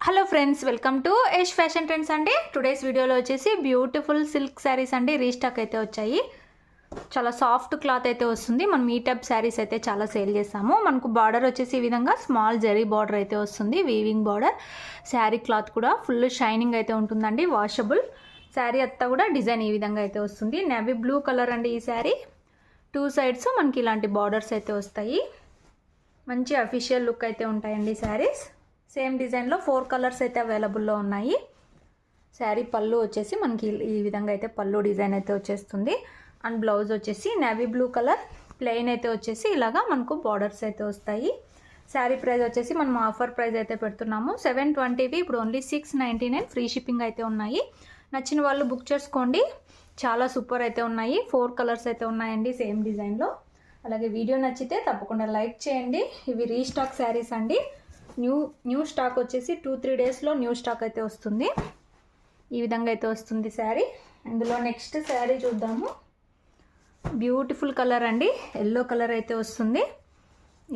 Hello friends, welcome to Yash fashion trends అండి. Today's వీడియోలో వచ్చేసి బ్యూటిఫుల్ సిల్క్ శారీస్ అండి రీస్టాక్ అయితే వచ్చాయి. చాలా సాఫ్ట్ క్లాత్ అయితే వస్తుంది. మనం ఈ టైప్ శారీస్ అయితే చాలా సేల్ చేస్తాము. మనకు బార్డర్ వచ్చేసి ఈ విధంగా స్మాల్ జరీ బార్డర్ అయితే వస్తుంది, వీవింగ్ బార్డర్. శారీ క్లాత్ కూడా ఫుల్ షైనింగ్ అయితే ఉంటుందండి, వాషబుల్. శారీ అంతా కూడా డిజైన్ ఈ విధంగా అయితే వస్తుంది. నేవీ బ్లూ కలర్ అండి ఈ శారీ. టూ సైడ్స్ మనకి ఇలాంటి బార్డర్స్ అయితే వస్తాయి. మంచి అఫీషియల్ లుక్ అయితే ఉంటాయండి శారీస్. సేమ్ డిజైన్లో 4 కలర్స్ అయితే అవైలబుల్లో ఉన్నాయి. శారీ పళ్ళు వచ్చేసి మనకి ఈ విధంగా అయితే పళ్ళు డిజైన్ అయితే వచ్చేస్తుంది. అండ్ బ్లౌజ్ వచ్చేసి నేవీ బ్లూ కలర్ ప్లెయిన్ అయితే వచ్చేసి ఇలాగా మనకు బార్డర్స్ అయితే వస్తాయి. శారీ ప్రైస్ వచ్చేసి మనం ఆఫర్ ప్రైస్ అయితే పెడుతున్నాము 720. ఇప్పుడు ఓన్లీ 699 ఫ్రీ షిప్పింగ్ అయితే ఉన్నాయి. నచ్చిన వాళ్ళు బుక్ చేసుకోండి. చాలా సూపర్ అయితే ఉన్నాయి. 4 కలర్స్ అయితే ఉన్నాయండి సేమ్ డిజైన్లో. అలాగే వీడియో నచ్చితే తప్పకుండా లైక్ చేయండి. ఇవి రీస్టాక్ శారీస్ అండి. న్యూ స్టాక్ వచ్చేసి 2-3 డేస్లో న్యూ స్టాక్ అయితే వస్తుంది. ఈ విధంగా అయితే వస్తుంది శారీ. ఇందులో నెక్స్ట్ శారీ చూద్దాము. బ్యూటిఫుల్ కలర్ అండి, ఎల్లో కలర్ అయితే వస్తుంది.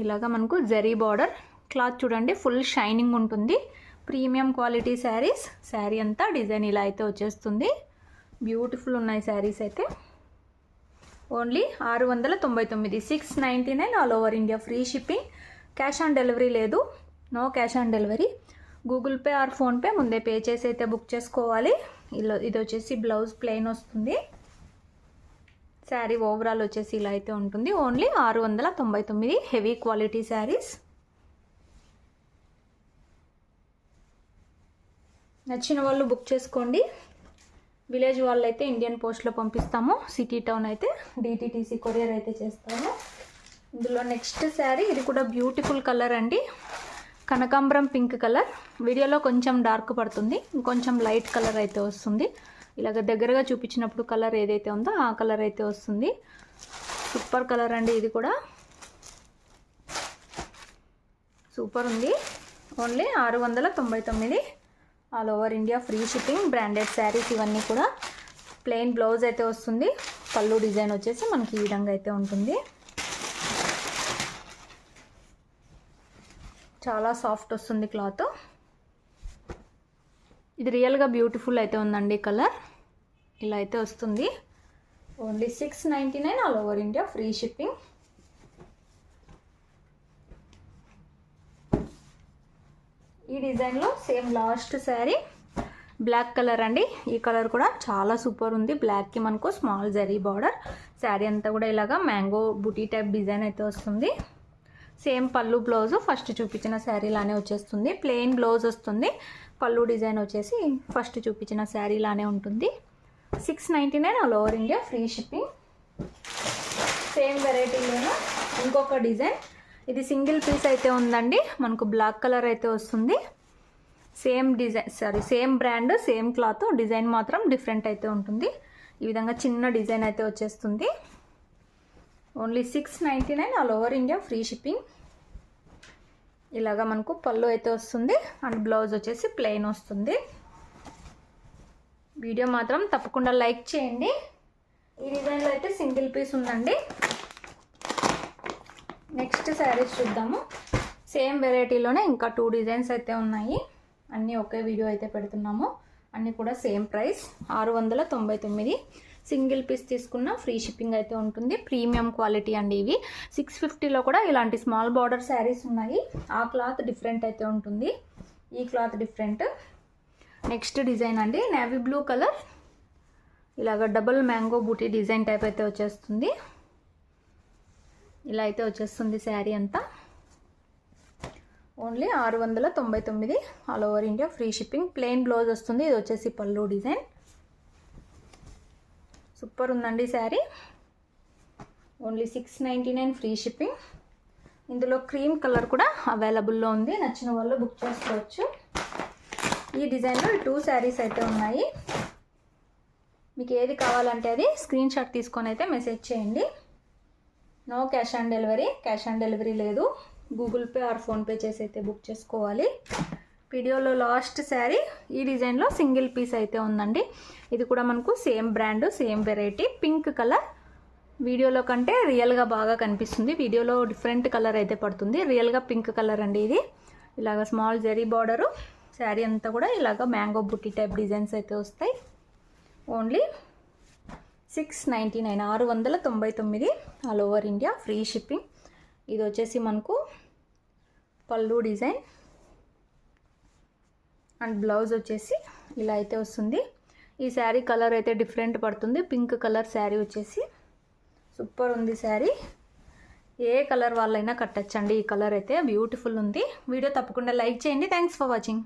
ఇలాగా మనకు జరీ బార్డర్. క్లాత్ చూడండి ఫుల్ షైనింగ్ ఉంటుంది. Premium quality saris. శారీ అంతా డిజైన్ ఇలా అయితే వచ్చేస్తుంది. బ్యూటిఫుల్ ఉన్నాయి శారీస్ అయితే. Only 699, 699 all over India free shipping. Cash on delivery లేదు, no cash on delivery. Google pay or PhonePe ముందే పే చేసి అయితే బుక్ చేసుకోవాలి. ఇది వచ్చేసి బ్లౌజ్ ప్లెయిన్ వస్తుంది. శారీ ఓవరాల్ వచ్చేసి ఇలా అయితే ఉంటుంది. Only 699 heavy quality saris. నచ్చిన వాళ్ళు బుక్ చేసుకోండి. విలేజ్ వాళ్ళు అయితే ఇండియన్ పోస్ట్లో పంపిస్తాము. సిటీ టౌన్ అయితే డిటిటీసీ కొరియర్ అయితే చేస్తాము. ఇందులో నెక్స్ట్ శారీ, ఇది కూడా బ్యూటిఫుల్ కలర్ అండి, కనకాంబరం పింక్ కలర్. వీడియోలో కొంచెం డార్క్ పడుతుంది, ఇంకొంచెం లైట్ కలర్ అయితే వస్తుంది. ఇలాగ దగ్గరగా చూపించినప్పుడు కలర్ ఏదైతే ఉందో ఆ కలర్ అయితే వస్తుంది. సూపర్ కలర్ అండి, ఇది కూడా సూపర్ ఉంది. Only 699 all over India free shipping. Branded saris ఇవన్నీ కూడా. ప్లెయిన్ బ్లౌజ్ అయితే వస్తుంది. పళ్ళు డిజైన్ వచ్చేసి మనకి ఈ విధంగా అయితే ఉంటుంది. చాలా సాఫ్ట్ వస్తుంది క్లాత్. ఇది రియల్గా బ్యూటిఫుల్ అయితే ఉందండి కలర్. ఇలా అయితే వస్తుంది. Only 699 all over India free shipping. ఈ డిజైన్లో same last sari black colour అండి. ఈ కలర్ కూడా చాలా సూపర్ ఉంది. బ్లాక్కి మనకు స్మాల్ జరీ బార్డర్. శారీ అంతా కూడా ఇలాగా మ్యాంగో బుటీ టైప్ డిజైన్ అయితే వస్తుంది. సేమ్ పళ్ళు బ్లౌజ్ ఫస్ట్ చూపించిన శారీలానే వచ్చేస్తుంది. ప్లెయిన్ బ్లౌజ్ వస్తుంది. పళ్ళు డిజైన్ వచ్చేసి ఫస్ట్ చూపించిన శారీలానే ఉంటుంది. 699 all over India free shipping. Same వెరైటీలోనే ఇంకొక డిజైన్. ఇది సింగిల్ పీస్ అయితే ఉందండి. మనకు బ్లాక్ కలర్ అయితే వస్తుంది. Same design, same brand, same cloth. Design మాత్రం డిఫరెంట్ అయితే ఉంటుంది. ఈ విధంగా చిన్న డిజైన్ అయితే వచ్చేస్తుంది. Only 699 all over India free shipping. ఇలాగా మనకు పళ్ళు అయితే వస్తుంది. అండ్ బ్లౌజ్ వచ్చేసి ప్లెయిన్ వస్తుంది. వీడియో మాత్రం తప్పకుండా లైక్ చేయండి. ఈ డిజైన్లో అయితే సింగిల్ పీస్ ఉందండి. నెక్స్ట్ శారీస్ చూద్దాము. సేమ్ వెరైటీలోనే ఇంకా 2 డిజైన్స్ అయితే ఉన్నాయి. అన్నీ ఒకే వీడియో అయితే పెడుతున్నాము. అన్నీ కూడా సేమ్ ప్రైస్ 699. సింగిల్ పీస్ తీసుకున్న ఫ్రీ షిప్పింగ్ అయితే ఉంటుంది. ప్రీమియం క్వాలిటీ అండి ఇవి. 650లో కూడా ఇలాంటి స్మాల్ బార్డర్ శారీస్ ఉన్నాయి. ఆ క్లాత్ డిఫరెంట్ అయితే ఉంటుంది, ఈ క్లాత్ డిఫరెంట్. నెక్స్ట్ డిజైన్ అండి, నేవీ బ్లూ కలర్. ఇలాగ double mango buti design type అయితే వచ్చేస్తుంది. ఇలా అయితే వచ్చేస్తుంది శారీ అంతా. Only 699 all over India free shipping. Plain blouse వస్తుంది. ఇది వచ్చేసి పళ్ళు డిజైన్. సూపర్ ఉందండి శారీ. Only 699 free shipping. ఇందులో క్రీమ్ కలర్ కూడా అవైలబుల్లో ఉంది. నచ్చిన వాళ్ళు బుక్ చేసుకోవచ్చు. ఈ డిజైన్లో 2 శారీస్ అయితే ఉన్నాయి. మీకు ఏది కావాలంటే అది స్క్రీన్ షాట్ తీసుకొని అయితే మెసేజ్ చేయండి. No cash on delivery. Cash on delivery లేదు. గూగుల్ పే ఆర్ ఫోన్పే చేసి అయితే బుక్ చేసుకోవాలి. వీడియోలో లాస్ట్ శారీ ఈ డిజైన్లో సింగిల్ పీస్ అయితే ఉందండి. ఇది కూడా మనకు same brand, same variety. Pink colour. వీడియోలో కంటే రియల్గా బాగా కనిపిస్తుంది. వీడియోలో డిఫరెంట్ కలర్ అయితే పడుతుంది. రియల్గా పింక్ కలర్ అండి ఇది. ఇలాగ స్మాల్ జరీ బార్డరు. శారీ అంతా కూడా ఇలాగ మ్యాంగో బుట్టి టైప్ డిజైన్స్ అయితే వస్తాయి. Only 699 699 all over India, free shipping. ఇది వచ్చేసి మనకు పళ్ళు డిజైన్ అండ్ బ్లౌజ్ వచ్చేసి ఇలా అయితే వస్తుంది. ఈ శారీ కలర్ అయితే డిఫరెంట్ పడుతుంది, పింక్ కలర్ శారీ వచ్చేసి సూపర్ ఉంది శారీ. ఏ కలర్ వాళ్ళైనా కట్టచ్చండి. ఈ కలర్ అయితే బ్యూటిఫుల్ ఉంది. వీడియో తప్పకుండా లైక్ చేయండి. Thanks for watching.